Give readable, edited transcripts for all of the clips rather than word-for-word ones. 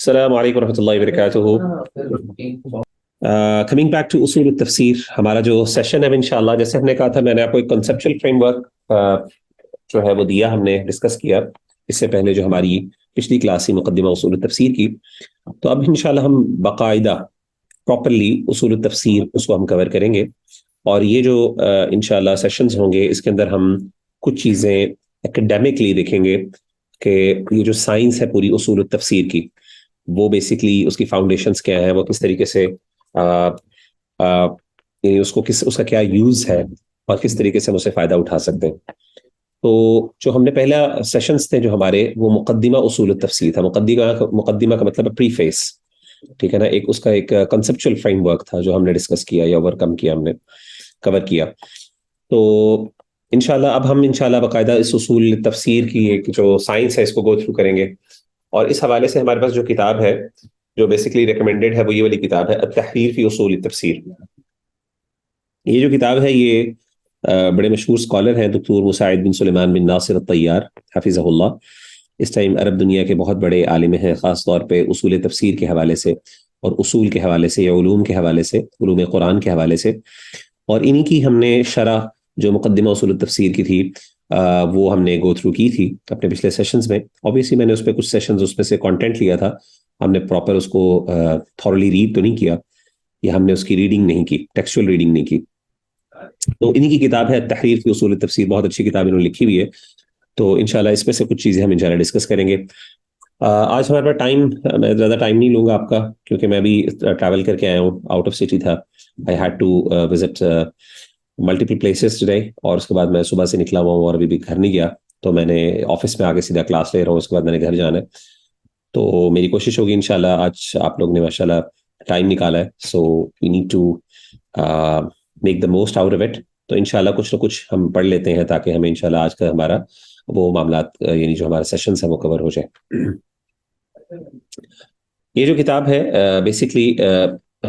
السلام علیکم ورحمۃ اللہ وبرکاتہ۔ کمنگ بیک ٹو اصول التفسیر، ہمارا جو سیشن ہے انشاءاللہ، جیسے ہم نے کہا تھا، میں نے آپ کو ایک کنسپچل فریم ورک جو ہے وہ دیا، ہم نے ڈسکس کیا اس سے پہلے جو ہماری پچھلی کلاس ہی مقدمہ اصول التفسیر کی۔ تو اب انشاءاللہ ہم باقاعدہ پراپرلی اصول التفسیر اس کو ہم کور کریں گے، اور یہ جو انشاءاللہ سیشنز ہوں گے اس کے اندر ہم کچھ چیزیں ایکڈیمکلی دیکھیں گے کہ یہ جو سائنس ہے پوری اصول التفسیر کی، وہ بیسکلی اس کی فاؤنڈیشنز کیا ہیں، وہ کس طریقے سے یعنی اس کا کیا یوز ہے اور کس طریقے سے ہم اسے فائدہ اٹھا سکتے ہیں۔ تو جو ہم نے پہلا سیشنز تھے جو ہمارے، وہ مقدمہ اصول التفسیر تھا۔ مقدمہ کا مطلب ہے پری فیس، ٹھیک ہے نا، اس کا ایک کنسپچل فریم ورک تھا جو ہم نے ڈسکس کیا یا اوور کم کیا، ہم نے کور کیا۔ تو انشاءاللہ اب ہم انشاءاللہ باقاعدہ اس اصول تفسیر کی ایک جو سائنس ہے اس کو گو تھرو کریں گے، اور اس حوالے سے ہمارے پاس جو کتاب ہے جو بیسکلی ریکمینڈڈ ہے وہ یہ والی کتاب ہے، التحریر فی اصول التفسیر۔ یہ جو کتاب ہے یہ بڑے مشہور اسکالر ہیں دکتور مساعد بن سلیمان بن ناصر الطیار حفظہ اللہ، اس ٹائم عرب دنیا کے بہت بڑے عالم ہیں، خاص طور پہ اصول تفسیر کے حوالے سے اور اصول کے حوالے سے یا علوم کے حوالے سے، علوم قرآن کے حوالے سے۔ اور انہی کی ہم نے شرح جو مقدمہ اصول التفسیر کی تھی وہ ہم نے گو تھرو کی تھی اپنے پچھلے سیشنز میں۔ اوبیسلی میں نے اس پہ کچھ سیشنز اس میں سے کانٹینٹ لیا تھا، ہم نے پراپر اس کو تھورلی ریڈ تو نہیں کیا، یا ہم نے اس کی ریڈنگ نہیں کی، ٹیکسچوئل ریڈنگ نہیں کی۔ تو انہی کی کتاب ہے تحریر فی اصول التفسیر، بہت اچھی کتاب انہوں نے لکھی ہوئی ہے۔ تو انشاءاللہ اس میں سے کچھ چیزیں ہم انشاءاللہ ڈسکس کریں گے۔ آج ہمارے پاس ٹائم، میں زیادہ ٹائم نہیں لوں گا آپ کا، کیونکہ میں بھی ٹریول کر کے آیا ہوں، آؤٹ آف سٹی تھا، I had to visit multiple places today, اور اس کے بعد میں صبح سے نکلا ہوا ہوں اور ابھی بھی گھر نہیں گیا، تو میں نے آفس میں آگے سیدھا کلاس لے رہا ہوں، اس کے بعد میں نے گھر جانا ہے۔ تو میری کوشش ہوگی انشاءاللہ، آج آپ لوگ نے ماشاءاللہ ٹائم نکالا ہے، so we need to make the most out of it. تو انشاءاللہ کچھ نہ کچھ ہم پڑھ لیتے ہیں تاکہ ہمیں انشاءاللہ آج کا ہمارا وہ معاملات یعنی جو ہمارا سیشنز ہیں وہ کور ہو جائے۔ یہ جو کتاب ہے بیسکلی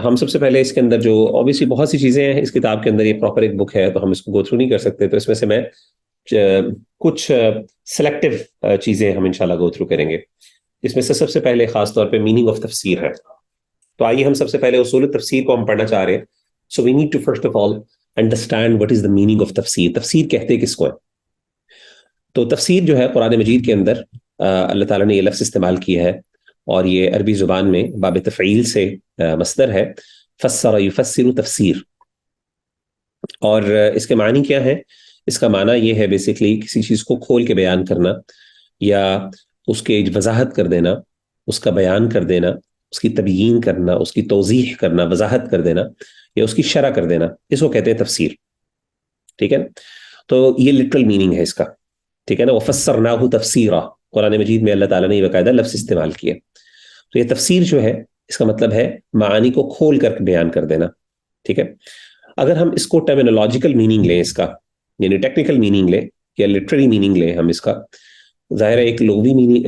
ہم سب سے پہلے اس کے اندر جو اوبیسلی بہت سی چیزیں ہیں اس کتاب کے اندر، یہ پراپر ایک بک ہے تو ہم اس کو گو تھرو نہیں کر سکتے، تو اس میں سے میں کچھ سلیکٹیو چیزیں ہم انشاءاللہ گو تھرو کریں گے۔ اس میں سے سب سے پہلے خاص طور پہ میننگ آف تفسیر ہے۔ تو آئیے ہم سب سے پہلے اصول تفسیر کو ہم پڑھنا چاہ رہے ہیں، so we need to first of all understand what is the meaning of تفسیر۔ تفسیر کہتے کس کو ہے؟ تو تفسیر جو ہے قرآن مجید کے اندر اللہ تعالیٰ نے یہ لفظ استعمال کیا ہے، اور یہ عربی زبان میں باب تفعیل سے مصدر ہے، فسر یفسر تفسیر۔ اور اس کے معنی کیا ہے؟ اس کا معنی یہ ہے بیسکلی کسی چیز کو کھول کے بیان کرنا، یا اس کے وضاحت کر دینا، اس کا بیان کر دینا، اس کی تبیین کرنا، اس کی توضیح کرنا، وضاحت کر دینا، یا اس کی شرح کر دینا، اس کو کہتے ہیں تفسیر، ٹھیک ہے۔ تو یہ لٹرل میننگ ہے اس کا، ٹھیک ہے نا، وَفَسَّرْنَاهُ تَفْسِيرًا، قرآن مجید میں اللہ تعالیٰ نے یہ باقاعدہ لفظ استعمال کیا۔ تو یہ تفسیر جو ہے اس کا مطلب ہے معانی کو کھول کر بیان کر دینا، ٹھیک ہے۔ اگر ہم اس کو ٹرمینولوجیکل میننگ لیں، اس کا یعنی ٹیکنیکل میننگ لیں یا لٹرری میننگ لیں ہم اس کا، ظاہر ہے ایک لغوی میننگ،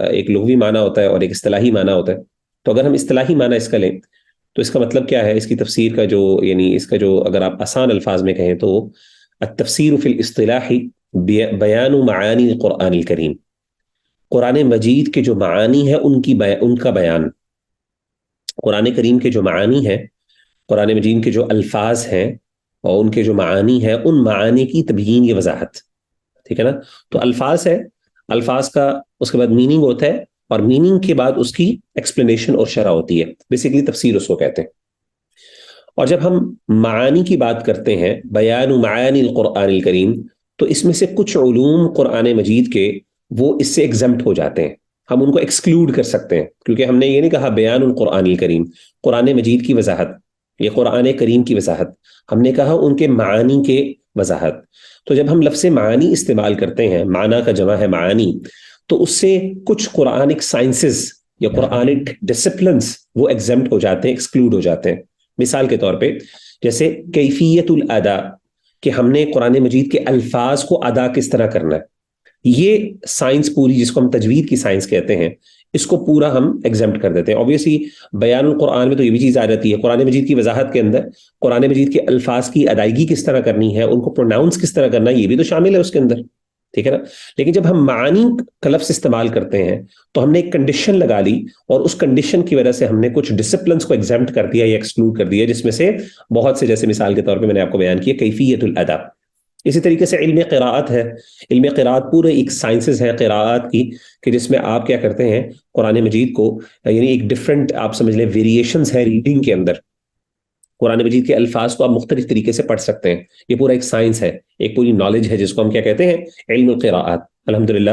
ایک لغوی معنی ہوتا ہے اور ایک اصطلاحی معنی ہوتا ہے۔ تو اگر ہم اصطلاحی معنی اس کا لیں تو اس کا مطلب کیا ہے، اس کی تفسیر کا جو یعنی اس کا جو اگر آپ آسان الفاظ میں کہیں تو التفسیر فی الاصطلاح بیان معانی القرآن الکریم، قرآن مجید کے جو معانی ہے ان کا بیان، قرآن کریم کے جو معانی ہے، قرآن مجید کے جو الفاظ ہیں اور ان کے جو معانی ہیں، ان معانی کی تبیین یا وضاحت، ٹھیک ہے نا۔ تو الفاظ ہے، الفاظ کا اس کے بعد میننگ ہوتا ہے، اور میننگ کے بعد اس کی ایکسپلینیشن اور شرح ہوتی ہے، بیسیکلی تفسیر اس کو کہتے ہیں۔ اور جب ہم معانی کی بات کرتے ہیں، بیان معانی القرآن الکریم، تو اس میں سے کچھ علوم قرآن مجید کے وہ اس سے ایگزمپٹ ہو جاتے ہیں، ہم ان کو ایکسکلوڈ کر سکتے ہیں، کیونکہ ہم نے یہ نہیں کہا بیان القرآن الکریم، قرآن مجید کی وضاحت، یہ قرآن کریم کی وضاحت، ہم نے کہا ان کے معانی کے وضاحت۔ تو جب ہم لفظ معانی استعمال کرتے ہیں، معنی کا جمع ہے معانی، تو اس سے کچھ قرآنک سائنسز یا قرآنک ڈسپلنز وہ ایگزمپٹ ہو جاتے ہیں، ایکسکلوڈ ہو جاتے ہیں۔ مثال کے طور پہ جیسے کیفیت الادا، کہ ہم نے قرآن مجید کے الفاظ کو ادا کس طرح کرنا ہے، یہ سائنس پوری جس کو ہم تجوید کی سائنس کہتے ہیں، اس کو پورا ہم ایگزمپٹ کر دیتے ہیں۔ اوبیسلی بیان القرآن میں تو یہ بھی چیز آ جاتی ہے، قرآن مجید کی وضاحت کے اندر قرآن مجید کے الفاظ کی ادائیگی کس طرح کرنی ہے، ان کو پروناؤنس کس طرح کرنا ہے، یہ بھی تو شامل ہے اس کے اندر، ٹھیک ہے نا. لیکن جب ہم معانی کا لفظ استعمال کرتے ہیں تو ہم نے ایک کنڈیشن لگا لی اور اس کنڈیشن کی وجہ سے ہم نے کچھ ڈسپلنس کو ایگزامپٹ کر دیا یا ایکسکلوڈ کر دیا، جس میں سے بہت سے، جیسے مثال کے طور پہ میں نے آپ کو بیان کیا کیفیت الادا. اسی طریقے سے علم قراءت ہے. علم قراءت پورے ایک سائنسز ہے قراءت کی، کہ جس میں آپ کیا کرتے ہیں قرآن مجید کو، یعنی ایک ڈفرنٹ آپ سمجھ لیں ویریشنز ہے ریڈنگ کے اندر. قرآن مجید کے الفاظ کو آپ مختلف طریقے سے پڑھ سکتے ہیں. یہ پورا ایک سائنس ہے، ایک پوری نالج ہے، جس کو ہم کیا کہتے ہیں، علم القراءات. الحمدللہ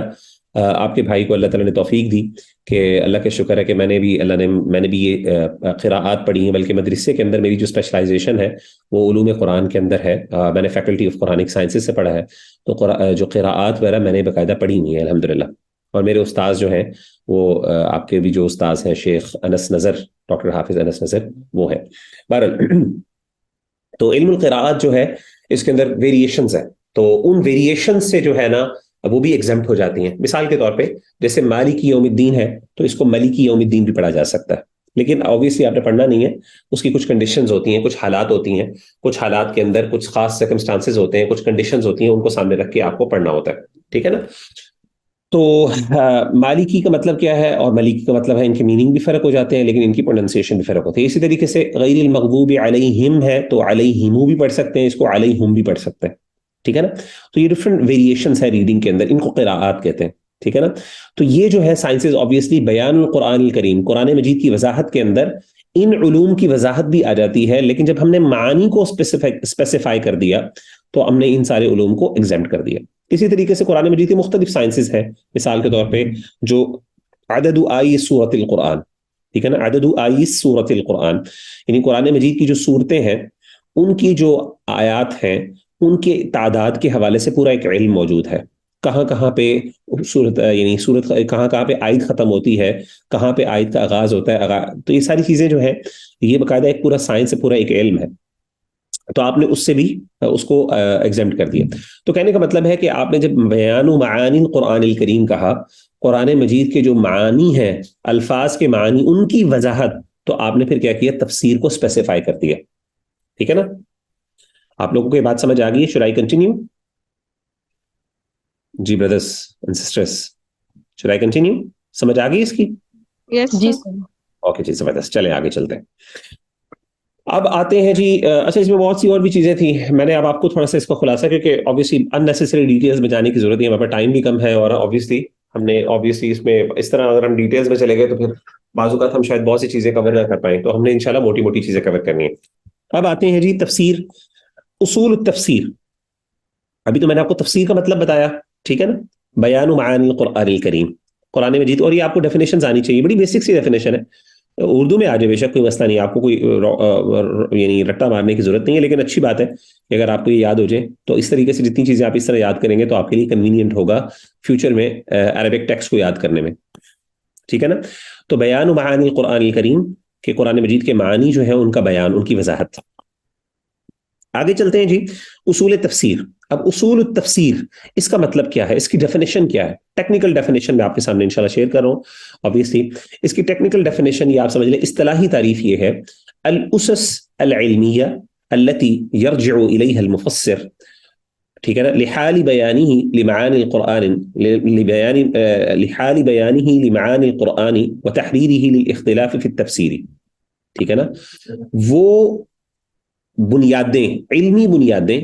آپ کے بھائی کو اللہ تعالیٰ نے توفیق دی کہ اللہ کا شکر ہے کہ میں نے بھی یہ قراءات پڑھی ہیں، بلکہ مدرسے کے اندر میری جو اسپیشلائزیشن ہے وہ علوم قرآن کے اندر ہے. میں نے فیکلٹی آف قرآنک سائنسز سے پڑھا ہے، تو جو قراءات وغیرہ میں نے باقاعدہ پڑھی ہوئی ہیں الحمدللہ. اور میرے استاذ جو ہیں وہ آپ کے بھی جو استاذ ہیں شیخ انس نظر، ڈاکٹر حافظ انس نظر، وہ ہے. بہرحال تو علم القراءات جو ہے اس کے اندر ویریشنز ہیں، تو ان ویریشنز سے جو ہے نا وہ بھی ایگزمپٹ ہو جاتی ہیں. مثال کے طور پہ جیسے مالکی یوم الدین ہے تو اس کو مالکی یوم الدین بھی پڑھا جا سکتا ہے، لیکن آبویسلی آپ نے پڑھنا نہیں ہے، اس کی کچھ کنڈیشنز ہوتی ہیں، کچھ حالات ہوتی ہیں، کچھ حالات کے اندر کچھ خاص سرکمسٹانسز ہوتے ہیں، کچھ کنڈیشنز ہوتی ہیں، ان کو سامنے رکھ کے آپ کو پڑھنا ہوتا ہے. ٹھیک ہے نا. تو مالکی کا مطلب کیا ہے اور مالکی کا مطلب ہے، ان کے میننگ بھی فرق ہو جاتے ہیں لیکن ان کی پروننسیشن بھی فرق ہوتی ہے. اسی طریقے سے غیر المغضوب علیہم ہے تو علیہم بھی پڑھ سکتے ہیں، اس کو علیہم بھی پڑھ سکتے ہیں. ٹھیک ہے نا. تو یہ ڈفرنٹ ویریشنز ہے ریڈنگ کے اندر، ان کو قراءات کہتے ہیں. ٹھیک ہے نا. تو یہ جو ہے سائنسز آبویسلی بیان القرآن الکریم، قرآن مجید کی وضاحت کے اندر ان علوم کی وضاحت بھی آ جاتی ہے، لیکن جب ہم نے معانی کو اسپیسیفائی کر دیا تو ہم نے ان سارے علوم کو ایگزمپٹ کر دیا. اسی طریقے سے قرآن مجید کی مختلف سائنسز ہیں. مثال کے طور پہ جو عدد آئی سورۃ القرآن، ٹھیک ہے نا، عدد آئی سورۃ القرآن، یعنی قرآن مجید کی جو صورتیں ہیں ان کی جو آیات ہیں ان کے تعداد کے حوالے سے پورا ایک علم موجود ہے. کہاں کہاں پہ صورت، یعنی صورت کہاں کہاں پہ آیت ختم ہوتی ہے، کہاں پہ آیت کا آغاز ہوتا ہے، تو یہ ساری چیزیں جو ہے یہ باقاعدہ ایک پورا سائنس ہے، پورا ایک علم ہے. تو آپ نے اس سے بھی اس کو ایگزمپٹ کر دیا. تو کہنے کا مطلب ہے کہ آپ نے جب بیان و معانی قرآن الکریم کہا، قرآن مجید کے جو معانی ہیں، الفاظ کے معانی، ان کی وضاحت، تو آپ نے پھر کیا کیا، تفسیر کو اسپیسیفائی کر دیا. ٹھیک ہے نا. آپ لوگوں کو یہ بات سمجھ آ گئی ہے؟ Should I continue? جی brothers and sisters, should I continue? سمجھ آ گئی اس کی؟ جی سر. اوکے جی زبردست. چلیں آگے چلتے ہیں. اب آتے ہیں جی، اچھا اس میں بہت سی اور بھی چیزیں تھیں، میں نے اب آپ کو تھوڑا سا اس کا خلاصہ، کیونکہ آبویسلی ان نیسیسری ڈیٹیلز میں جانے کی ضرورت نہیں ہے، ہمارے پاس ٹائم بھی کم ہے، اور آبویسلی ہم نے اس میں اس طرح اگر ہم ڈیٹیلز میں چلے گئے تو پھر بعض اوقات ہم شاید بہت سی چیزیں کور نہ کر پائیں، تو ہم نے انشاءاللہ موٹی موٹی چیزیں کور کرنی ہیں. اب آتے ہیں جی تفسیر، اصول التفسیر. ابھی تو میں نے آپ کو تفسیر کا مطلب بتایا، ٹھیک ہے نا، بیان و معانی القرآن الکریم، قرآن مجید، اور یہ آپ کو ڈیفینیشنز آنی چاہیے، بڑی بیسک سی ڈیفینیشن ہے، اردو میں آ جائے بے شک کوئی مسئلہ نہیں، آپ کو کوئی یعنی رٹا مارنے کی ضرورت نہیں ہے، لیکن اچھی بات ہے کہ اگر آپ کو یہ یاد ہو جائے تو اس طریقے سے جتنی چیزیں آپ اس طرح یاد کریں گے تو آپ کے لیے کنوینئنٹ ہوگا فیوچر میں عربک ٹیکسٹ کو یاد کرنے میں. ٹھیک ہے نا. تو بیان و معانی قرآن الکریم، کہ قرآن مجید کے معانی جو ہیں ان کا بیان، ان کی وضاحت. آگے چلتے ہیں جی، اصول تفسیر. اب اصول التفسیر اس کا مطلب کیا ہے، اس کی ڈیفینیشن کیا ہے؟ ٹیکنیکل ڈیفینیشن میں آپ کے سامنے انشاءاللہ شیئر کر رہا ہوں. obviously اس کی ٹیکنیکل ڈیفینیشن یہ آپ سمجھ لیں، اصطلاحی تعریف یہ ہے، الاسس العلمیہ التي يرجع الیها المفسر، ٹھیک ہے نا، لحال بیانہ لمعانی القرآن، لحال بیانہ لمعانی القرآن وتحریرہ للاختلاف فی التفسیر. ٹھیک ہے نا. وہ بنیادیں، علمی بنیادیں،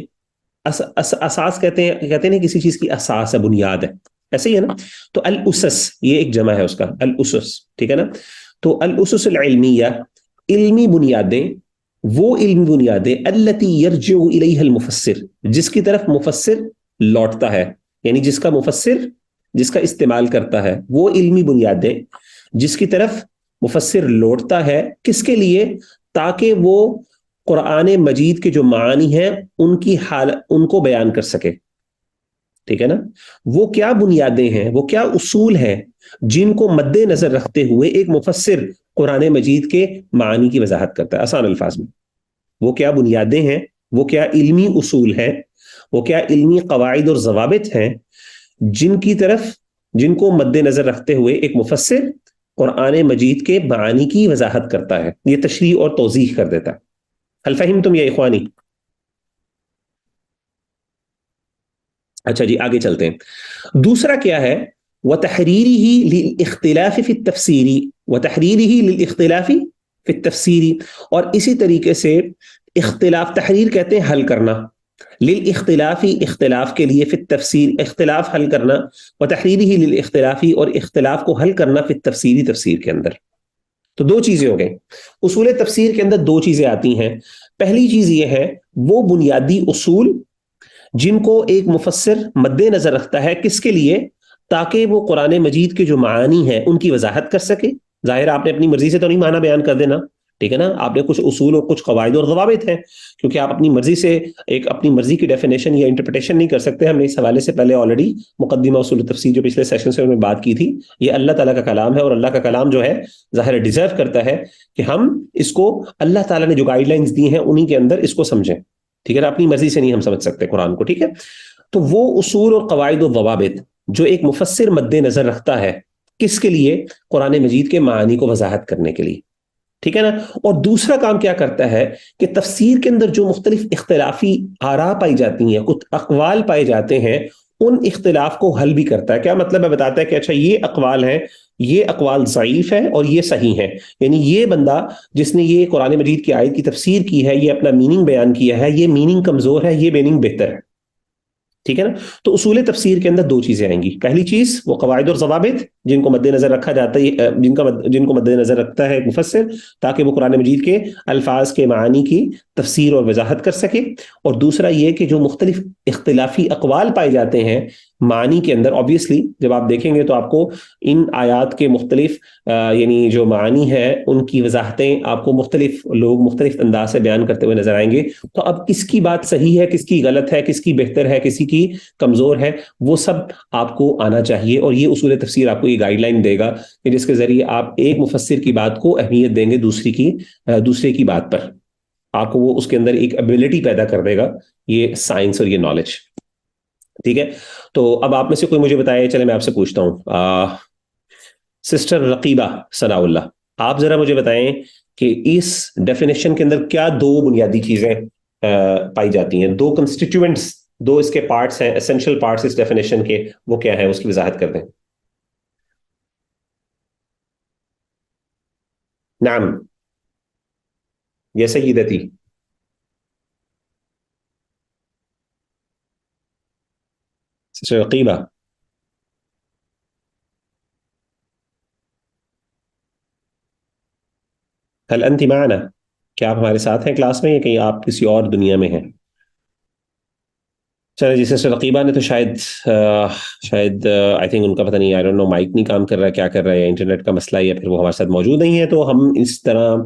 اساس کہتے ہیں کسی چیز کی اساس ہے، بنیاد ہے، ایسے ہی ہے نا. تو الاسس یہ ایک جمع ہے اس کا، الاسس، ٹھیک ہے نا. تو الاسس العلمیہ، علمی بنیادیں، وہ علمی بنیادیں، التی یرجع الیہ المفسر، جس کی طرف مفسر لوٹتا ہے، یعنی جس کا مفسر جس کا استعمال کرتا ہے، وہ علمی بنیادیں جس کی طرف مفسر لوٹتا ہے، کس کے لیے؟ تاکہ وہ قرآن مجید کے جو معانی ہیں ان کی ان کو بیان کر سکے. ٹھیک ہے نا. وہ کیا بنیادیں ہیں، وہ کیا اصول ہیں جن کو مد نظر رکھتے ہوئے ایک مفسر قرآن مجید کے معانی کی وضاحت کرتا ہے. آسان الفاظ میں وہ کیا بنیادیں ہیں، وہ کیا علمی اصول ہیں، وہ کیا علمی قواعد اور ضوابط ہیں جن کو مد نظر رکھتے ہوئے ایک مفسر قرآن مجید کے معانی کی وضاحت کرتا ہے، یہ تشریح اور توضیح کر دیتا ہے. هل فهمتم یا اخوانی؟ اچھا جی آگے چلتے ہیں. دوسرا کیا ہے؟ وتحریرہ للاختلاف فی التفسیری، وتحریرہ للاختلاف فی التفسیری، اور اسی طریقے سے اختلاف، تحریر کہتے ہیں حل کرنا، للاختلافی اختلاف کے لیے، فی التفسیر اختلاف حل کرنا، وتحریرہ للاختلافی اور اختلاف کو حل کرنا، فی التفسیری تفسیر کے اندر. تو دو چیزیں ہو گئی. اصول تفسیر کے اندر دو چیزیں آتی ہیں. پہلی چیز یہ ہے وہ بنیادی اصول جن کو ایک مفسر مد نظر رکھتا ہے، کس کے لیے؟ تاکہ وہ قرآن مجید کے جو معانی ہیں ان کی وضاحت کر سکے. ظاہر آپ نے اپنی مرضی سے تو نہیں معنی بیان کر دینا، ٹھیک ہے نا، آپ نے کچھ اصول اور کچھ قواعد اور ضوابط ہیں، کیونکہ آپ اپنی مرضی سے ایک اپنی مرضی کی ڈیفینیشن یا انٹرپریٹیشن نہیں کر سکتے. ہم نے اس حوالے سے پہلے آلریڈی مقدمہ اصول تفسیر جو پچھلے سیشن سے ہم نے بات کی تھی، یہ اللہ تعالیٰ کا کلام ہے، اور اللہ کا کلام جو ہے ظاہر ڈیزرو کرتا ہے کہ ہم اس کو اللہ تعالیٰ نے جو گائیڈ لائنز دی ہیں انہی کے اندر اس کو سمجھیں، ٹھیک ہے نا، اپنی مرضی سے نہیں ہم سمجھ سکتے قرآن کو، ٹھیک ہے. تو وہ اصول اور قواعد و ضوابط جو ایک مفسر مد نظر رکھتا ہے، کس کے لیے؟ قرآن مجید کے معانی کو وضاحت کرنے کے لیے، ٹھیک ہے نا. اور دوسرا کام کیا کرتا ہے کہ تفسیر کے اندر جو مختلف اختلافی آراء پائی جاتی ہیں، کچھ اقوال پائے جاتے ہیں، ان اختلاف کو حل بھی کرتا ہے. کیا مطلب ہے؟ بتاتا ہے کہ اچھا یہ اقوال ہیں، یہ اقوال ضعیف ہے اور یہ صحیح ہے. یعنی یہ بندہ جس نے یہ قرآن مجید کی آیت کی تفسیر کی ہے، یہ اپنا میننگ بیان کیا ہے، یہ میننگ کمزور ہے، یہ میننگ بہتر ہے، ٹھیک ہے نا. تو اصول تفسیر کے اندر دو چیزیں آئیں گی. پہلی چیز وہ قواعد اور ضوابط جن کو مد نظر رکھا جاتا ہے، جن کو مد نظر رکھتا ہے مفسر، تاکہ وہ قرآن مجید کے الفاظ کے معانی کی تفسیر اور وضاحت کر سکے. اور دوسرا یہ کہ جو مختلف اختلافی اقوال پائے جاتے ہیں معنی کے اندر، آبویسلی جب آپ دیکھیں گے تو آپ کو ان آیات کے مختلف یعنی جو معانی ہے ان کی وضاحتیں آپ کو مختلف لوگ مختلف انداز سے بیان کرتے ہوئے نظر آئیں گے. تو اب کس کی بات صحیح ہے، کس کی غلط ہے، کس کی بہتر ہے، کسی کی کمزور ہے، وہ سب آپ کو آنا چاہیے. اور یہ اصول تفسیر آپ کو یہ گائیڈ لائن دے گا کہ جس کے ذریعے آپ ایک مفسر کی بات کو اہمیت دیں گے دوسرے کی بات پر. آپ کو وہ اس کے اندر ایک ایبلٹی پیدا کر دے گا، یہ سائنس اور یہ نالج، ٹھیک ہے. تو اب آپ میں سے کوئی مجھے بتائے، چلے میں آپ سے پوچھتا ہوں، سسٹر رقیبہ ثناء اللہ، آپ ذرا مجھے بتائیں کہ اس ڈیفینیشن کے اندر کیا دو بنیادی چیزیں پائی جاتی ہیں، دو کنسٹیٹیوئنٹس، دو اس کے پارٹس ہیں، اسینشل پارٹس اس ڈیفینیشن کے، وہ کیا ہے، اس کی وضاحت کر دیں. نعم یا سیدتی. سسٹر رقیبہ، هل انت معنا؟ کیا آپ ہمارے ساتھ ہیں کلاس میں یا کہیں آپ کسی اور دنیا میں ہیں؟ چلے جی، سسٹر رقیبہ نے تو شاید آئی تھنک ان کا پتہ نہیں، آئی ڈونٹ نو، مائک نہیں کام کر رہا ہے، کیا کر رہا ہے، یا انٹرنیٹ کا مسئلہ ہے، یا پھر وہ ہمارے ساتھ موجود نہیں ہے. تو ہم اس طرح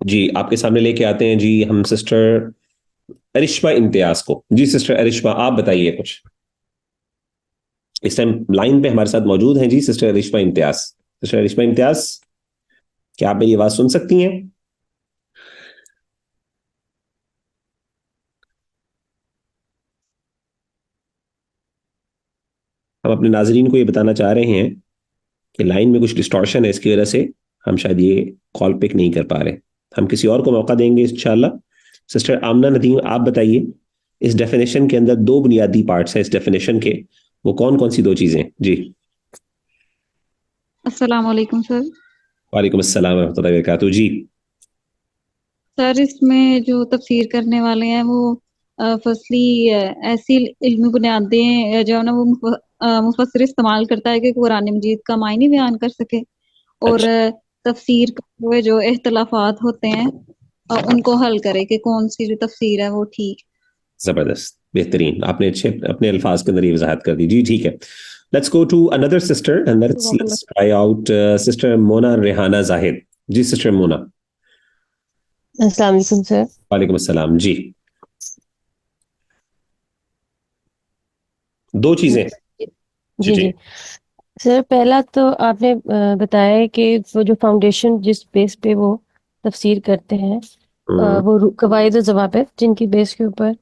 جی آپ کے سامنے لے کے آتے ہیں جی ہم سسٹر ارشما امتیاز کو. جی سسٹر ارشما آپ بتائیے کچھ. اس ٹائم لائن پہ ہمارے ساتھ موجود ہیں جی سسٹر ارشما امتیاز. سسٹر ارشما امتیاز، کیا آپ میری آواز سن سکتی ہیں؟ ہم اپنے ناظرین کو یہ بتانا چاہ رہے ہیں کہ لائن میں کچھ ڈسٹارشن ہے، اس کی وجہ سے ہم شاید یہ کال پک نہیں کر پا رہے. ہم کسی اور کو موقع دیں گے انشاءاللہ. سسٹر آمنہ ندیم آپ بتائیے، اس ڈیفینیشن کے اندر دو بنیادی پارٹس ہیں اس ڈیفینیشن کے، وہ کون کون سی دو چیزیں؟ جی. السلام علیکم سر. وعلیکم السلام ورحمۃ اللہ وبرکاتہ. جی سر اس میں جو تفسیر کرنے والے ہیں وہ فصلی ایسی علمی بنیادیں جو ہے نا وہ مفسر استعمال کرتا ہے کہ قرآن مجید کا معنی بیان کر سکے، اور اچھا، تفسیر کرتے ہوئے جو اختلافات ہوتے ہیں ان کو حل کرے کہ کون سی جو تفسیر ہے وہ ٹھیک. زبردست، بہترین، آپ نے اچھے اپنے الفاظ کے اندر یہ وضاحت کر دی. جی ٹھیک ہے. لیٹس گو ٹو اندر sister and let's try out sister Mona Rehana Zahid. جی سسٹر مونا. السلام علیکم سر. وعلیکم السلام. جی دو چیزیں. جی جی سر، پہلا تو آپ نے بتایا کہ وہ جو فاؤنڈیشن جس بیس پہ وہ تفسیر کرتے ہیں وہ قواعد و ضوابط جن کی بیس کے اوپر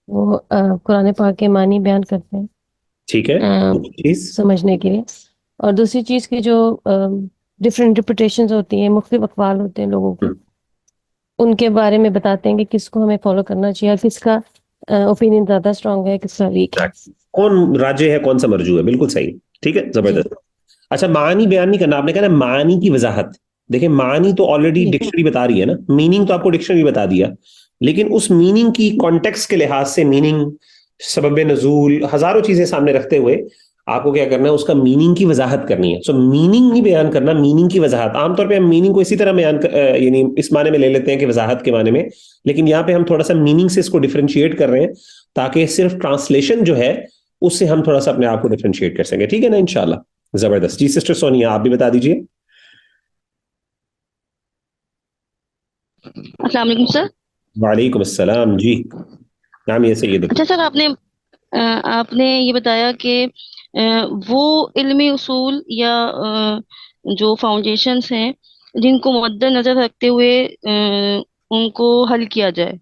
وہ قرآن پاک کے معنی بیان کرتے ہیں، ٹھیک ہے، سمجھنے کے لیے. اور دوسری چیز کی جو ڈفرینٹ انٹرپریٹیشنز ہوتی ہیں، مختلف اقوال ہوتے ہیں لوگوں کے، ان کے بارے میں بتاتے ہیں کہ کس کو ہمیں فالو کرنا چاہیے اور کس کا اوپینین زیادہ اسٹرانگ ہے کس کا ویک ہے. کون راجے ہے کون سا مرجو ہے, بالکل صحیح, ٹھیک ہے, زبردست. اچھا معانی بیان نہیں کرنا, آپ نے کہا نا معانی کی وضاحت. دیکھیں معانی تو آلریڈی ڈکشنری بتا رہی ہے نا, میننگ تو آپ کو ڈکشنری بتا دیا, لیکن اس میننگ کی کانٹیکسٹ کے لحاظ سے میننگ, سبب نزول, ہزاروں چیزیں سامنے رکھتے ہوئے آپ کو کیا کرنا ہے, اس کا میننگ کی وضاحت کرنی ہے. سو میننگ نہیں بیان کرنا, میننگ کی وضاحت. عام طور پہ ہم میننگ کو اسی طرح بیان یعنی اس معنی میں لے لیتے ہیں کہ وضاحت کے معنی میں, لیکن یہاں پہ ہم تھوڑا سا میننگ سے اس کو ڈیفرینشیٹ کر رہے ہیں تاکہ صرف ٹرانسلیشن جو ہے اس سے ہم تھوڑا سا اپنے آپ کو ڈیفرینشیٹ کر سکیں, ٹھیک ہے نا, انشاءاللہ. زبردست. جی سسٹر سونیا آپ بھی بتا دیجیے. السلام علیکم سر. وعلیکم السلام. جی نام یہ سید. اچھا سر, آپ نے یہ بتایا کہ وہ علمی اصول یا جو فاؤنڈیشنز ہیں جن کو مد نظر رکھتے ہوئے ان کو حل کیا جائے,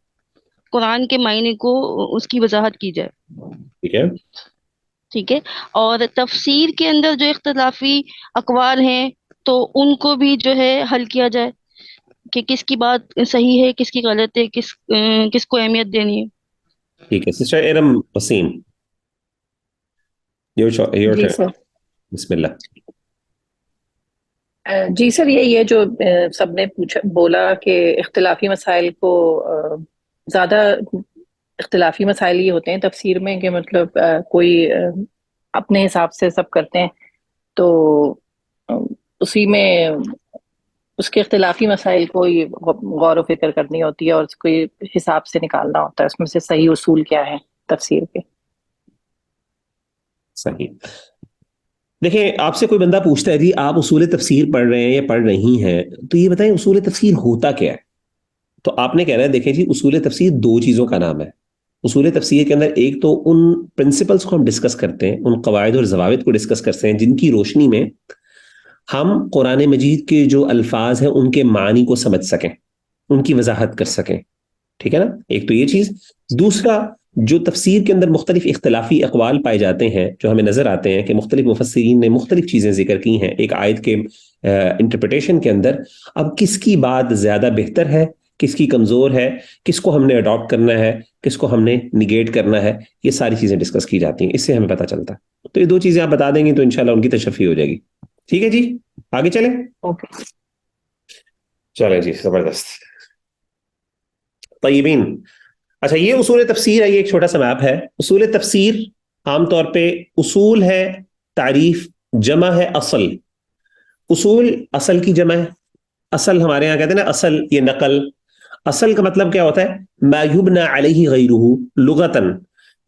قرآن کے معنی کو اس کی وضاحت کی جائے, ٹھیک ہے, ٹھیک ہے, اور تفسیر کے اندر جو اختلافی اقوال ہیں تو ان کو بھی جو ہے حل کیا جائے کہ کس کی بات صحیح ہے, کس کی غلط ہے, کس کو اہمیت دینی ہے. ٹھیک ہے. سسٹر ارم وسیم, your جی turn. سر. بسم اللہ. جی سر, یہ جو سب نے بولا کہ اختلافی مسائل کو زیادہ اختلافی مسائل یہ ہوتے ہیں تفسیر میں کہ مطلب کوئی اپنے حساب سے سب کرتے ہیں, تو اسی میں اس کے اختلافی مسائل کو غور و فکر کرنی ہوتی ہے اور اس کو حساب سے نکالنا ہوتا ہے اس میں سے صحیح اصول کیا ہے تفسیر کے. صحیح. دیکھیں آپ سے کوئی بندہ پوچھتا ہے جی آپ اصول تفسیر پڑھ رہے ہیں یا پڑھ رہی ہیں, تو یہ بتائیں اصول تفسیر ہوتا کیا ہے. تو آپ نے کہنا ہے دیکھیں جی اصول تفسیر دو چیزوں کا نام ہے. اصول تفسیر کے اندر ایک تو ان پرنسپلز کو ہم ڈسکس کرتے ہیں, ان قواعد اور ضوابط کو ڈسکس کرتے ہیں جن کی روشنی میں ہم قرآن مجید کے جو الفاظ ہیں ان کے معنی کو سمجھ سکیں, ان کی وضاحت کر سکیں, ٹھیک ہے نا. ایک تو یہ چیز. دوسرا جو تفسیر کے اندر مختلف اختلافی اقوال پائے جاتے ہیں جو ہمیں نظر آتے ہیں کہ مختلف مفسرین نے مختلف چیزیں ذکر کی ہیں ایک آیت کے انٹرپریٹیشن کے اندر, اب کس کی بات زیادہ بہتر ہے, کس کی کمزور ہے, کس کو ہم نے اڈاپٹ کرنا ہے, کس کو ہم نے نیگیٹ کرنا ہے, یہ ساری چیزیں ڈسکس کی جاتی ہیں, اس سے ہمیں پتہ چلتا ہے. تو یہ دو چیزیں آپ بتا دیں گے تو انشاءاللہ ان کی تشفی ہو جائے گی. ٹھیک ہے جی, آگے چلیں. اوکے چلیں جی, زبردست. طیبین. اچھا یہ اصول تفسیر ہے, یہ ایک چھوٹا سا میپ ہے. اصول تفسیر عام طور پہ اصول ہے تعریف, جمع ہے اصل. اصول اصل کی جمع ہے. اصل ہمارے یہاں کہتے ہیں نا اصل, یہ نقل. اصل کا مطلب کیا ہوتا ہے, ما یبنى علیہ غیرہ لغتاً,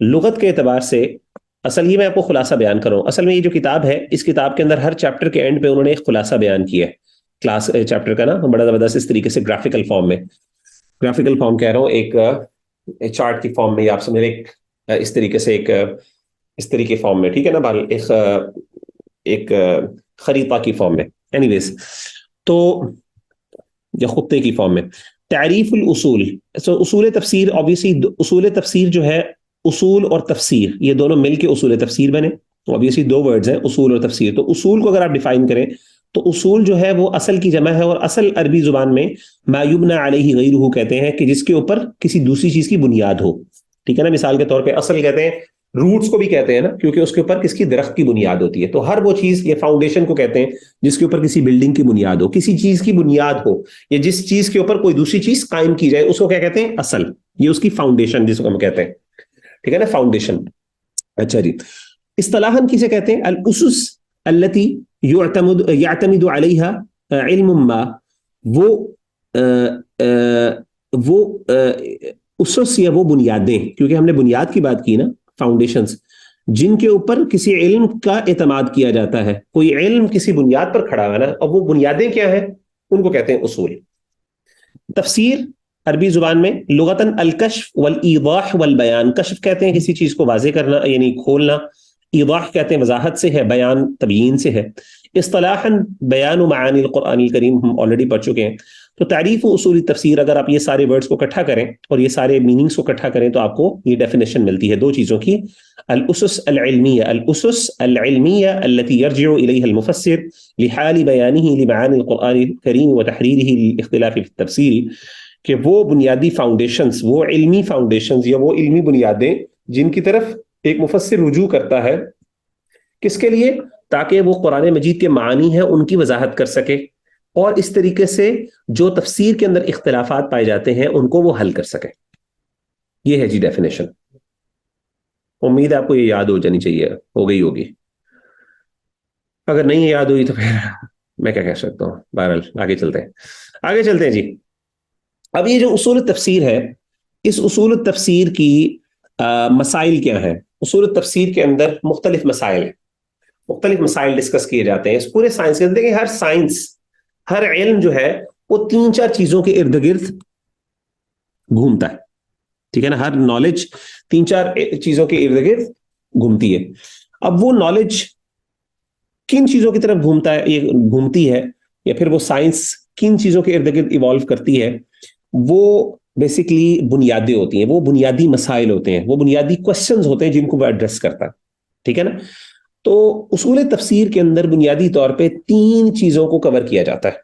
لغت کے اعتبار سے. اصل یہ میں آپ کو خلاصہ بیان کروں, اصل میں یہ جو کتاب ہے اس کتاب کے اندر ہر چیپٹر کے اینڈ پہ انہوں نے ایک خلاصہ بیان کیا ہے کلاس چیپٹر کا نا, بڑا زبردست اس طریقے سے گرافیکل فارم میں, گرافیکل فارم کہہ رہا ہوں, ایک چارٹ کی فارم میں, آپ سمجھ ایک اس طریقے سے ایک اس طریقے فارم میں, ٹھیک ہے نا, ایک خریطہ کی فارم میں, اینی ویز, تو یا خطے کی فارم میں. تعریف الاصول, اصول تفسیر obviously, اصول تفسیر جو ہے اصول اور تفسیر یہ دونوں مل کے اصول تفسیر بنے. obviously دو ورڈز ہیں اصول اور تفسیر. تو اصول کو اگر آپ ڈیفائن کریں تو اصول جو ہے وہ اصل کی جمع ہے, اور اصل عربی زبان میں ما یبنى علیہ غیرہ کہتے ہیں کہ جس کے اوپر کسی دوسری چیز کی بنیاد ہو, ٹھیک ہے نا. مثال کے طور پہ اصل کہتے ہیں, روٹس کو بھی کہتے ہیں نا, کیونکہ اس کے اوپر کس کی درخت کی بنیاد ہوتی ہے. تو ہر وہ چیز, یہ فاؤنڈیشن کو کہتے ہیں جس کے اوپر کسی بلڈنگ کی بنیاد ہو, کسی چیز کی بنیاد ہو, یا جس چیز کے اوپر کوئی دوسری چیز قائم کی جائے, اس کو کیا کہتے ہیں اصل. یہ اس کی فاؤنڈیشن جس کو ہم کہتے ہیں, ٹھیک ہے نا, فاؤنڈیشن. اچھا جی, اصطلاحاً کسے کہتے ہیں, الاسس التي يعتمد عليها علم ما, وہ اسس یا وہ بنیادیں, کیونکہ ہم نے بنیاد کی بات کی نا, فاؤنڈیشنز, جن کے اوپر کسی علم کا اعتماد کیا جاتا ہے. کوئی علم کسی بنیاد پر کھڑا ہے نا, اور وہ بنیادیں کیا ہیں, ان کو کہتے ہیں اصول. تفسیر عربی زبان میں لغتاً الکشف والایضاح والبیان, کشف کہتے ہیں کسی چیز کو واضح کرنا یعنی کھولنا, ایضاح کہتے ہیں وضاحت سے ہے, بیان تبیین سے ہے. اصطلاحاً بیان و معانی القرآن الکریم ہم آلریڈی پڑھ چکے ہیں. تو تعریف و اصول تفسیر اگر آپ یہ سارے ورڈز کو اکٹھا کریں اور یہ سارے میننگز کو اکٹھا کریں تو آپ کو یہ ڈیفینیشن ملتی ہے دو چیزوں کی. الاسس العلمیہ, الاسس العلمیہ التي يرجع الیها المفسر لحال بیانه لمعانی القرآن الکریم وتحریرہ للاختلاف في التفسیر, کہ وہ بنیادی فاؤنڈیشنز، وہ علمی فاؤنڈیشنز یا وہ علمی بنیادیں جن کی طرف ایک مفسر رجوع کرتا ہے، کس کے لیے؟ تاکہ وہ قرآن مجید کے معانی ہیں ان کی وضاحت کر سکے، اور اس طریقے سے جو تفسیر کے اندر اختلافات پائے جاتے ہیں ان کو وہ حل کر سکے. یہ ہے جی ڈیفینیشن. امید ہے آپ کو یہ یاد ہو جانی چاہیے، ہو گئی ہوگی. اگر نہیں یاد ہوئی تو پھر میں کیا کہہ سکتا ہوں. بہرحال آگے چلتے ہیں جی. اب یہ جو اصول تفسیر ہے، اس اصول تفسیر کی مسائل کیا ہیں؟ اصول تفسیر کے اندر مختلف مسائل ڈسکس کیے جاتے ہیں. اس پورے سائنس کے اندر دیکھیں، ہر سائنس، ہر علم جو ہے وہ 3-4 چیزوں کے ارد گرد گھومتا ہے. ٹھیک ہے نا؟ ہر نالج 3-4 چیزوں کے ارد گرد گھومتی ہے. اب وہ نالج کن چیزوں کی طرف گھومتی ہے یا پھر وہ سائنس کن چیزوں کے ارد گرد ایوالو کرتی ہے، وہ بیسیکلی بنیادیں ہوتی ہیں، وہ بنیادی مسائل ہوتے ہیں، وہ بنیادی کوسچنز ہوتے ہیں جن کو وہ ایڈریس کرتا ہے. ٹھیک ہے نا؟ تو اصول تفسیر کے اندر بنیادی طور پہ 3 چیزوں کو کور کیا جاتا ہے.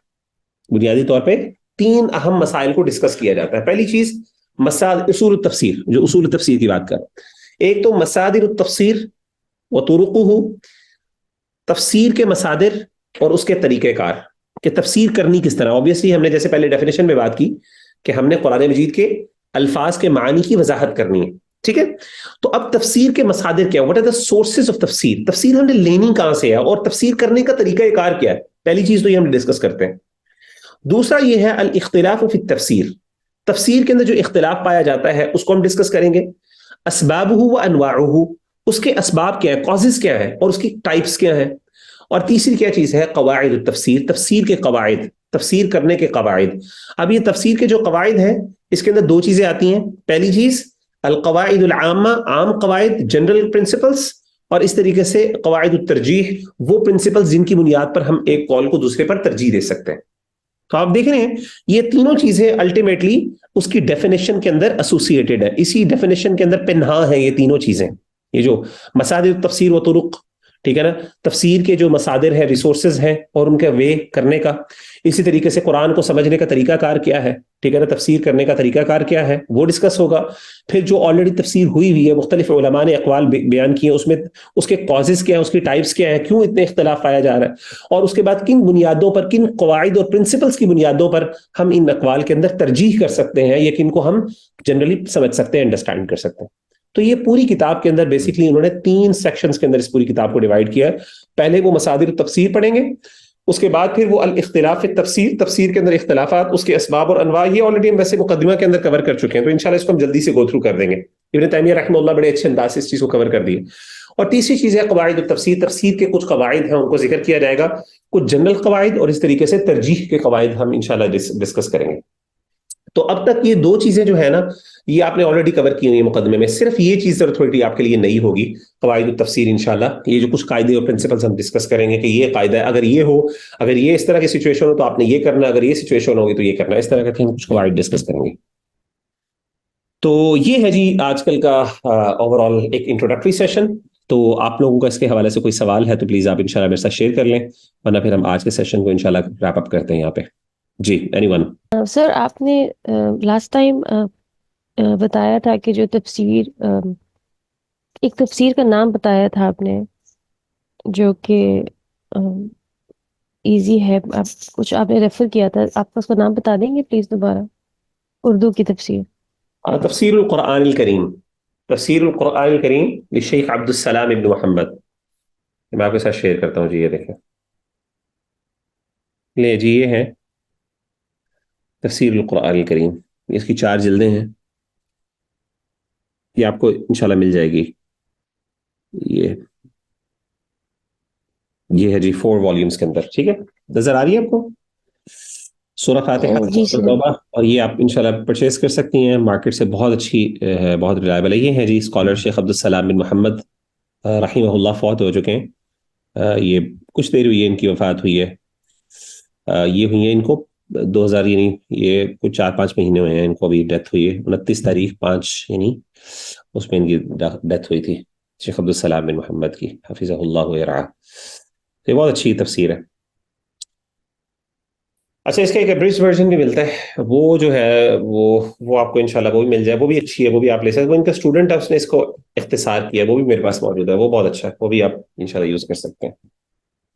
بنیادی طور پہ 3 اہم مسائل کو ڈسکس کیا جاتا ہے. پہلی چیز اصول التفسیر، جو اصول تفسیر کی بات کر، ایک تو مصادر التفسیر و طرقہ، تفسیر کے مصادر اور اس کے طریقہ کار کہ تفسیر کرنی کس طرح. obviously ہم نے جیسے پہلے ڈیفینیشن میں بات کی کہ ہم نے قرآن مجید کے الفاظ کے معنی کی وضاحت کرنی ہے. ٹھیک ہے؟ تو اب تفسیر کے مصادر کیا، what are the sources of تفسیر، تفسیر ہم نے لینی کہاں سے ہے اور تفسیر کرنے کا طریقہ کار کیا ہے. پہلی چیز تو یہ ہم ڈسکس کرتے ہیں. دوسرا یہ ہے الاختلاف فی التفسیر، تفسیر کے اندر جو اختلاف پایا جاتا ہے اس کو ہم ڈسکس کریں گے. اسبابہ و انواعہ، اس کے اسباب کیا ہے، کازز کیا ہے اور اس کی ٹائپس کیا ہیں. اور تیسری کیا چیز ہے، قواعد التفسیر، تفسیر کے قواعد، تفسیر کرنے کے قواعد. اب یہ تفسیر کے جو قواعد ہیں اس کے اندر 2 چیزیں آتی ہیں. پہلی چیز القواعد العامہ، عام قواعد، جنرل پرنسپلز، اور اس طریقے سے قواعد الترجیح، وہ پرنسپلز جن کی بنیاد پر ہم ایک قول کو دوسرے پر ترجیح دے سکتے ہیں. تو آپ دیکھ رہے ہیں یہ تینوں چیزیں الٹیمیٹلی اس کی ڈیفینیشن کے اندر ایسوسیٹڈ ہے، اسی ڈیفینیشن کے اندر پنہاں ہیں یہ تینوں چیزیں. یہ جو مصادر تفسیر و طرق، ٹھیک ہے نا، تفسیر کے جو مصادر ہیں، ریسورسز ہیں اور ان کا وے کرنے کا. اسی طریقے سے قرآن کو سمجھنے کا طریقہ کار کیا ہے، ٹھیک ہے نا، تفسیر کرنے کا طریقہ کار کیا ہے، وہ ڈسکس ہوگا. پھر جو آلریڈی تفسیر ہوئی ہے، مختلف علماء نے اقوال بیان کیے ہیں، اس میں اس کے کازز کیا ہیں، اس کی ٹائپس کیا ہیں، کیوں اتنے اختلاف پایا جا رہا ہے، اور اس کے بعد کن بنیادوں پر، کن قواعد اور پرنسپلز کی بنیادوں پر ہم ان اقوال کے اندر ترجیح کر سکتے ہیں یا کن کو ہم جنرلی سمجھ سکتے ہیں، انڈرسٹینڈ کر سکتے ہیں. تو یہ پوری کتاب کے اندر بیسیکلی انہوں نے 3 سیکشنز کے اندر اس پوری کتاب کو ڈیوائیڈ کیا ہے. پہلے وہ مصادر تفسیر پڑھیں گے، اس کے بعد پھر وہ الاختلاف تفسیر، تفسیر کے اندر اختلافات، اس کے اسباب اور انواع. یہ آلریڈی ہم ویسے مقدمہ کے اندر کور کر چکے ہیں، تو انشاءاللہ اس کو ہم جلدی سے گو تھرو کر دیں گے. ابن تیمیہ رحمہ اللہ بڑے اچھے انداز سے اس چیز کو کور کر دیے. اور تیسری چیز ہے قواعد التفسیر، تفسیر کے کچھ قواعد ہیں ان کو ذکر کیا جائے گا، کچھ جنرل قواعد اور اس طریقے سے ترجیح کے قواعد ہم انشاءاللہ ڈسکس کریں گے. تو اب تک یہ 2 چیزیں جو ہے نا یہ آپ نے آلریڈی کور کی ہوئی ہیں مقدمے میں. صرف یہ چیز تھوڑی آپ کے لیے نئی ہوگی، قواعد التفسیر. انشاءاللہ یہ جو کچھ قاعدے اور پرنسپلز ہم ڈسکس کریں گے کہ یہ قاعدہ ہے، اگر یہ ہو، اگر یہ اس طرح کی سچویشن ہو تو آپ نے یہ کرنا، اگر یہ سچویشن ہوگی تو یہ کرنا، اس طرح کے ہم کچھ قواعد ڈسکس کریں گے. تو یہ ہے جی آج کل کا اوور آل ایک انٹروڈکٹری سیشن. تو آپ لوگوں کا اس کے حوالے سے کوئی سوال ہے تو پلیز آپ انشاءاللہ میرے ساتھ شیئر کر لیں، ورنہ پھر ہم آج کے سیشن کو انشاءاللہ ریپ اپ کرتے ہیں یہاں پہ. جی اینی ون؟ سر آپ نے لاسٹ ٹائم بتایا تھا کہ جو تفسیر، ایک تفسیر کا نام بتایا تھا آپ نے جو کہ ایزی ہے، کچھ آپ نے ریفر کیا تھا، آپ اس کا نام بتا دیں گے پلیز دوبارہ، اردو کی تفسیر؟ تفسیر القرآن الکریم، تفسیر القرآن الکریم للشیخ عبد السلام ابن محمد. میں آپ کے ساتھ شیئر کرتا ہوں جی. یہ دیکھیں لے جی، یہ ہے تفسیر القرآن الکریم. اس کی 4 جلدیں ہیں، یہ آپ کو انشاءاللہ مل جائے گی. یہ ہے جی 4 والیومز کے اندر. ٹھیک ہے، نظر آ رہی ہے آپ کو سورہ فاتحہ جی سر. توبہ؟ اور یہ آپ انشاءاللہ پرچیز کر سکتی ہیں مارکیٹ سے، بہت اچھی ہے، بہت ریلائبل ہے. یہ ہے جی اسکالر شیخ عبد السلام بن محمد رحمہ اللہ، فوت ہو چکے ہیں. یہ کچھ دیر ہوئی ہے ان کی وفات ہوئی ہے. یہ ہوئی ہے ان کو 2000 یعنی یہ کچھ 4-5 مہینے ہوئے ہیں ان کو ابھی ڈیتھ ہوئی ہے. 29 تاریخ 5 یعنی اس میں ان کی ڈیتھ ہوئی تھی شیخ عبد السلام بن محمد کی، حفظہ اللہ ورعاہ. یہ بہت اچھی تفسیر ہے. اچھا اس کا ایک ابریج ورژن بھی ملتا ہے، وہ جو ہے وہ آپ کو انشاءاللہ وہ بھی مل جائے، وہ بھی اچھی ہے، وہ بھی آپ لے سکتے ہیں. وہ ان کا اسٹوڈنٹ ہے، اس نے اس کو اختصار کیا ہے، وہ بھی میرے پاس موجود ہے، وہ بہت اچھا ہے، وہ بھی آپ انشاءاللہ یوز کر سکتے ہیں.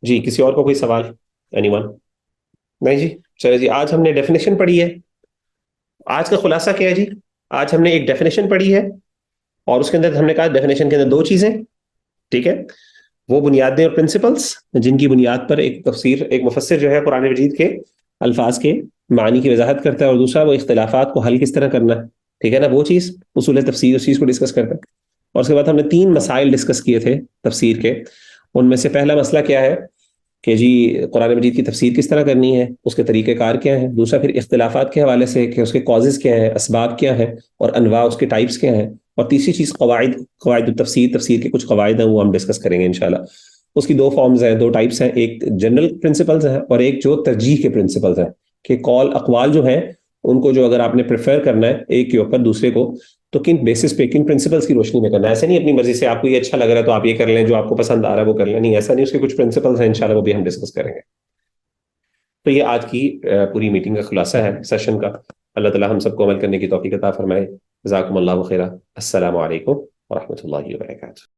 جی کسی اور کو کوئی سوال؟ Any one? نہیں جی چلے جی. آج ہم نے ڈیفینیشن پڑھی ہے. آج کا خلاصہ کیا ہے جی؟ آج ہم نے ایک ڈیفینیشن پڑھی ہے، اور اس کے اندر ہم نے کہا ڈیفینیشن کے اندر دو چیزیں، ٹھیک ہے، وہ بنیادیں اور پرنسپلس جن کی بنیاد پر ایک تفسیر، ایک مفسر جو ہے قرآن مجید کے الفاظ کے معانی کی وضاحت کرتا ہے، اور دوسرا وہ اختلافات کو حل کس طرح کرنا ہے، ٹھیک ہے نا، وہ چیز اصول تفسیر اس چیز کو ڈسکس کرتا ہے. اور اس کے بعد ہم نے 3 مسائل ڈسکس کیے تھے تفسیر کے. ان میں سے پہلا مسئلہ کیا ہے کہ جی قرآن مجید کی تفسیر کس طرح کرنی ہے، اس کے طریقہ کار کیا ہیں. دوسرا پھر اختلافات کے حوالے سے کہ اس کے کازز کیا ہیں، اسباب کیا ہیں، اور انواع اس کے ٹائپس کیا ہیں. اور تیسری چیز قواعد التفسیر، تفسیر کے کچھ قواعد ہیں، وہ ہم ڈسکس کریں گے انشاءاللہ. اس کی 2 فارمز ہیں، 2 ٹائپس ہیں، ایک جنرل پرنسپلز ہیں اور ایک جو ترجیح کے پرنسپلز ہیں، کہ اقوال جو ہیں ان کو جو اگر آپ نے پریفر کرنا ہے ایک کے اوپر دوسرے کو، تو کن بیسس پہ، کن پرنسپلز کی روشنی میں کرنا ہے. ایسا نہیں اپنی مرضی سے آپ کو یہ اچھا لگ رہا ہے تو آپ یہ کر لیں، جو آپ کو پسند آ رہا ہے وہ کر لیں، نہیں ایسا نہیں. اس کے کچھ پرنسپلز ہیں انشاءاللہ، وہ بھی ہم ڈسکس کریں گے. تو یہ آج کی پوری میٹنگ کا خلاصہ ہے سیشن کا. اللہ تعالی ہم سب کو عمل کرنے کی توفیق عطا فرمائے. جزاکم اللہ خیرا. السلام علیکم ورحمۃ اللہ وبرکاتہ.